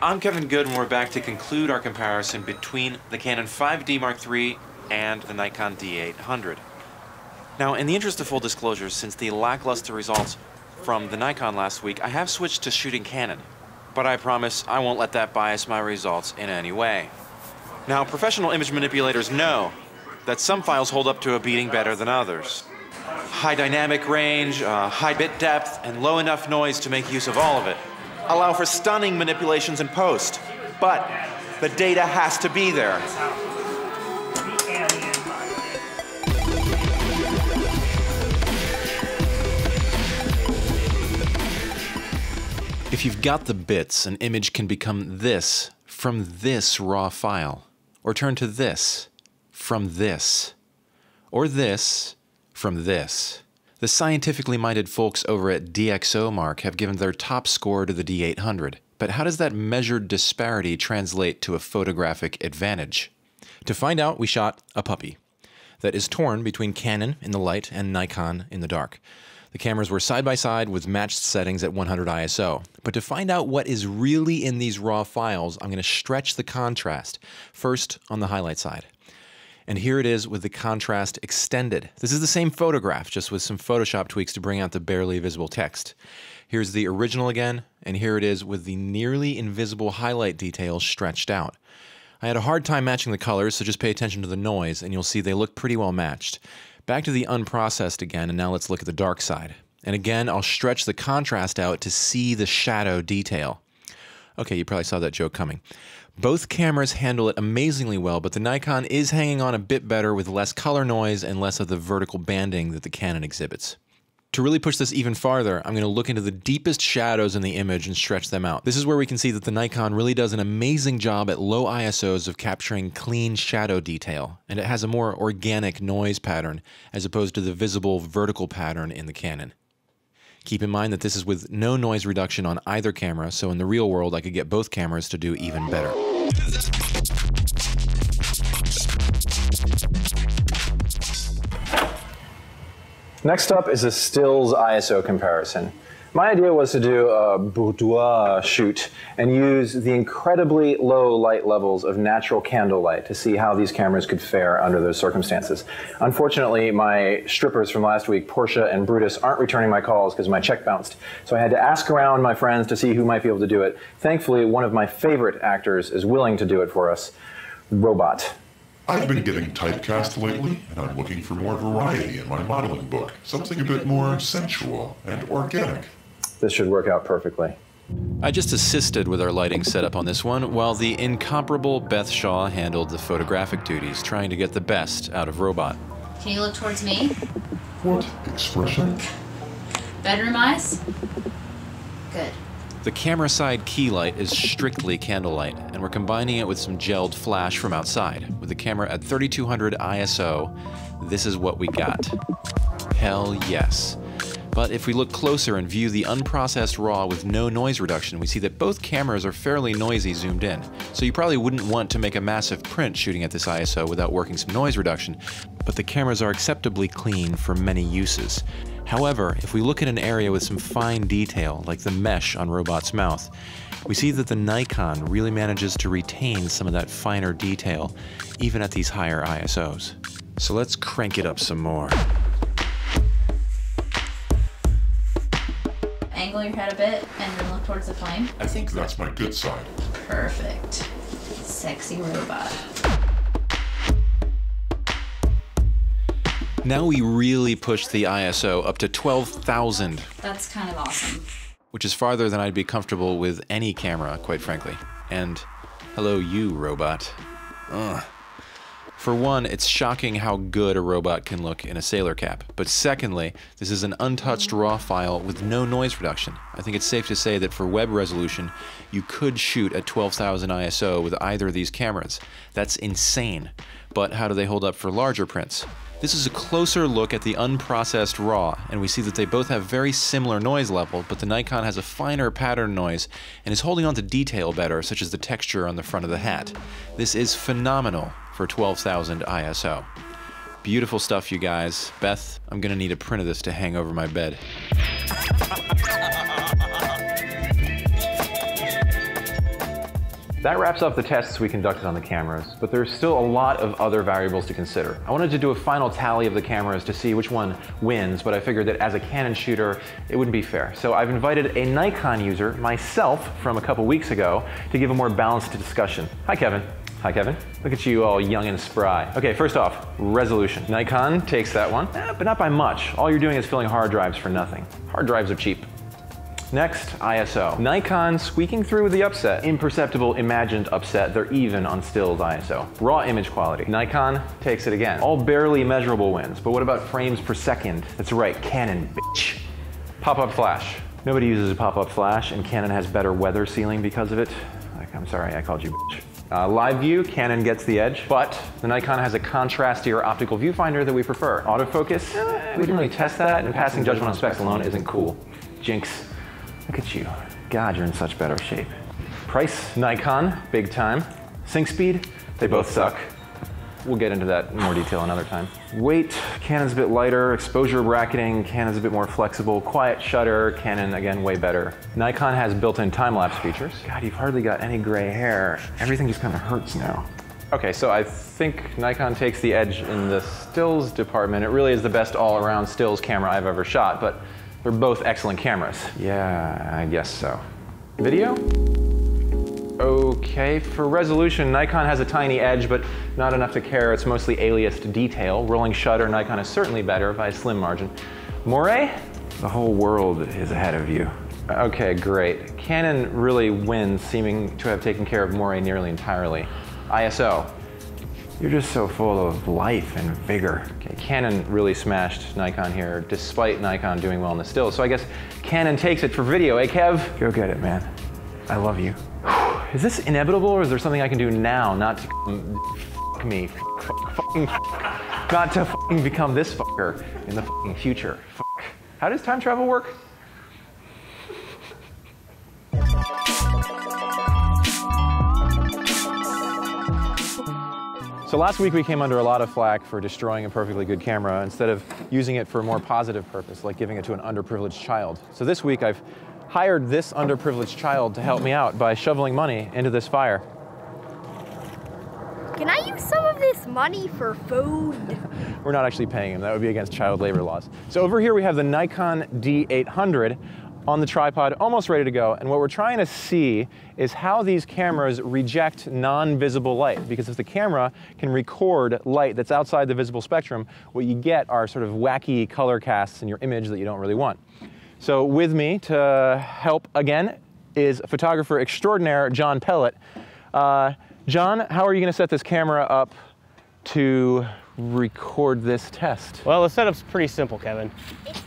I'm Kevin Good, and we're back to conclude our comparison between the Canon 5D Mark III and the Nikon D800. Now, in the interest of full disclosure, since the lackluster results from the Nikon last week, I have switched to shooting Canon, but I promise I won't let that bias my results in any way. Now, professional image manipulators know that some files hold up to a beating better than others. High dynamic range, high bit depth, and low enough noise to make use of all of it allow for stunning manipulations in post, but the data has to be there. If you've got the bits, an image can become this from this raw file, or turn to this from this, or this from this. The scientifically minded folks over at DxOMark have given their top score to the D800, but how does that measured disparity translate to a photographic advantage? To find out, we shot a puppy that is torn between Canon in the light and Nikon in the dark. The cameras were side by side with matched settings at 100 ISO. But to find out what is really in these raw files, I'm going to stretch the contrast, first on the highlight side. And here it is with the contrast extended. This is the same photograph, just with some Photoshop tweaks to bring out the barely visible text. Here's the original again, and here it is with the nearly invisible highlight details stretched out. I had a hard time matching the colors, so just pay attention to the noise, and you'll see they look pretty well matched. Back to the unprocessed again, and now let's look at the dark side. And again, I'll stretch the contrast out to see the shadow detail. Okay, you probably saw that joke coming. Both cameras handle it amazingly well, but the Nikon is hanging on a bit better with less color noise and less of the vertical banding that the Canon exhibits. To really push this even farther, I'm going to look into the deepest shadows in the image and stretch them out. This is where we can see that the Nikon really does an amazing job at low ISOs of capturing clean shadow detail, and it has a more organic noise pattern as opposed to the visible vertical pattern in the Canon. Keep in mind that this is with no noise reduction on either camera, so in the real world I could get both cameras to do even better. Next up is a stills ISO comparison. My idea was to do a boudoir shoot and use the incredibly low light levels of natural candlelight to see how these cameras could fare under those circumstances. Unfortunately, my strippers from last week, Portia and Brutus, aren't returning my calls because my check bounced. So I had to ask around my friends to see who might be able to do it. Thankfully, one of my favorite actors is willing to do it for us, Robot. I've been getting typecast lately, and I'm looking for more variety in my modeling book. Something a bit more sensual and organic. This should work out perfectly. I just assisted with our lighting setup on this one, while the incomparable Beth Shaw handled the photographic duties, trying to get the best out of Robot. Can you look towards me? What expression? Bedroom eyes? Good. The camera side key light is strictly candlelight, and we're combining it with some gelled flash from outside. With the camera at 3200 ISO, this is what we got. Hell yes. But if we look closer and view the unprocessed RAW with no noise reduction, we see that both cameras are fairly noisy zoomed in. So you probably wouldn't want to make a massive print shooting at this ISO without working some noise reduction, but the cameras are acceptably clean for many uses. However, if we look at an area with some fine detail, like the mesh on Robot's mouth, we see that the Nikon really manages to retain some of that finer detail, even at these higher ISOs. So let's crank it up some more. Angle your head a bit and then look towards the flame. I think that's my good side. Perfect. Sexy Robot. Now we really push the ISO up to 12,000. That's kind of awesome. Which is farther than I'd be comfortable with any camera, quite frankly. And hello you, Robot. Ugh. For one, it's shocking how good a Robot can look in a sailor cap. But secondly, this is an untouched RAW file with no noise reduction. I think it's safe to say that for web resolution, you could shoot at 12,000 ISO with either of these cameras. That's insane. But how do they hold up for larger prints? This is a closer look at the unprocessed RAW, and we see that they both have very similar noise level, but the Nikon has a finer pattern noise and is holding on to detail better, such as the texture on the front of the hat. This is phenomenal for 12,000 ISO. Beautiful stuff, you guys. Beth, I'm gonna need a print of this to hang over my bed. That wraps up the tests we conducted on the cameras, but there's still a lot of other variables to consider. I wanted to do a final tally of the cameras to see which one wins, but I figured that as a Canon shooter, it wouldn't be fair. So I've invited a Nikon user, myself, from a couple weeks ago, to give a more balanced discussion. Hi, Kevin. Hi, Kevin. Look at you all young and spry. Okay, first off, resolution. Nikon takes that one, but not by much. All you're doing is filling hard drives for nothing. Hard drives are cheap. Next, ISO. Nikon squeaking through with the upset. Imperceptible imagined upset, they're even on stills ISO. Raw image quality. Nikon takes it again. All barely measurable wins, but what about frames per second? That's right, Canon, bitch. Pop-up flash. Nobody uses a pop-up flash, and Canon has better weather sealing because of it. I'm sorry, I called you bitch. Live view, Canon gets the edge, but the Nikon has a contrastier optical viewfinder that we prefer. Autofocus, we didn't really test that, and passing judgment on specs alone isn't cool. Jinx. Look at you. God, you're in such better shape. Price, Nikon, big time. Sync speed, they both suck. We'll get into that in more detail another time. Weight, Canon's a bit lighter. Exposure bracketing, Canon's a bit more flexible. Quiet shutter, Canon, again, way better. Nikon has built-in time-lapse features. God, you've hardly got any gray hair. Everything just kind of hurts now. Okay, so I think Nikon takes the edge in the stills department. It really is the best all-around stills camera I've ever shot, but they're both excellent cameras. Yeah, I guess so. Video? Okay, for resolution, Nikon has a tiny edge, but not enough to care. It's mostly aliased detail. Rolling shutter, Nikon is certainly better by a slim margin. Moire? The whole world is ahead of you. Okay, great. Canon really wins, seeming to have taken care of Moire nearly entirely. ISO. You're just so full of life and vigor. Okay, Canon really smashed Nikon here, despite Nikon doing well in the stills. So I guess Canon takes it for video, eh, Kev? Go get it, man. I love you. Is this inevitable, or is there something I can do now not to fuck me? Not to fucking become this fucker in the fucking future. Fuck. How does time travel work? So last week we came under a lot of flack for destroying a perfectly good camera instead of using it for a more positive purpose, like giving it to an underprivileged child. So this week I've hired this underprivileged child to help me out by shoveling money into this fire. Can I use some of this money for food? We're not actually paying him. That would be against child labor laws. So over here we have the Nikon D800 on the tripod, almost ready to go. And what we're trying to see is how these cameras reject non-visible light. Because if the camera can record light that's outside the visible spectrum, what you get are sort of wacky color casts in your image that you don't really want. So with me to help again is photographer extraordinaire John Pellet. John, how are you going to set this camera up to record this test? Well, the setup's pretty simple, Kevin. It's